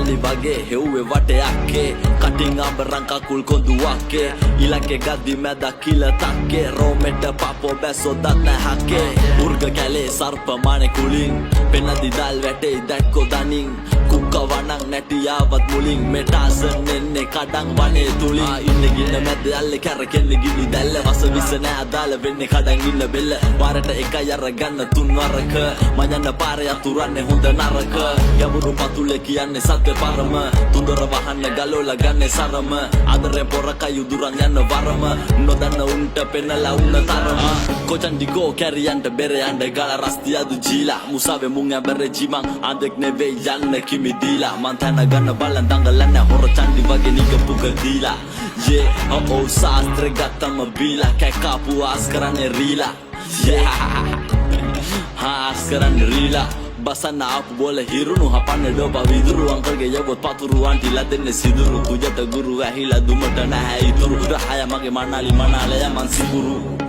මල්ලි වගේ හෙව්වේ වටයක්කේ කටින් අඹරන් කකුල් කොඳුවක්කේ ඊලංකේ ගද්දි මැදක් කිල තක්කේ රෝමෙට පපෝ බැස්සෝ දත් නැහක්කේ උර්ග කැලේ සර්ප මානේ කුලින් පෙන්නදි දල් වැටේ දැක්කෝ දනින් කුක්ක වනක් නැටියාවත් මුලින් මෙටාසන් එන්නේ කඩන් වනේ තුලින් ඉන්න ගින්න මැද ඇල්ලේ කැරකෙන්නේ ගිනි දැල්ල වස විස නෑ අදාළ වෙන්නේ කඩන් ඉන්න බෙල්ල වාරට එකයි අරගන්න තුන් වරක මයන්න පාරේ අතුරන්නේ හොඳ නරක යමුරු පතුලේ කියන්නේ සත්‍ය පරම තුන්දොර වහන්න ගලෝලා ගන්නේ සරම අදරේ පොරකයි උදුරන් යන වරම නොදන්න උන්ට පෙන්නලා උන්න තරම කොචන්ඩිගෝ කැරියන්ට බෙරයන්ට ගල රස්තියදු ජීලා මුසාවේ මුං ඇබරේ ජීමන් අදෙක් නෙවෙයි යන්න කිමි දීලා මන් තැන ගන්න බලන් දඟලන්න හොර චන්ඩි වගේ නිග පුග දීලා ඕ සාස්ත්‍රේ ගත්තම බීලා කැකාපු ආස් කරන්නේ රීලා ආස් කරන්නේ රීලා බසන්න ආපු බෝල හිරුණු හපන්නේ ඩොබ විදුරු අංකල්ගේ යවොත් පතුරු අන්ටිලා දෙන්නේ සිදුරු කුජට ගුරු ඇහිලා දුමට නැහැ ඉතුරු රහය මගේ මනාලි මනාලය මන් සිකුරු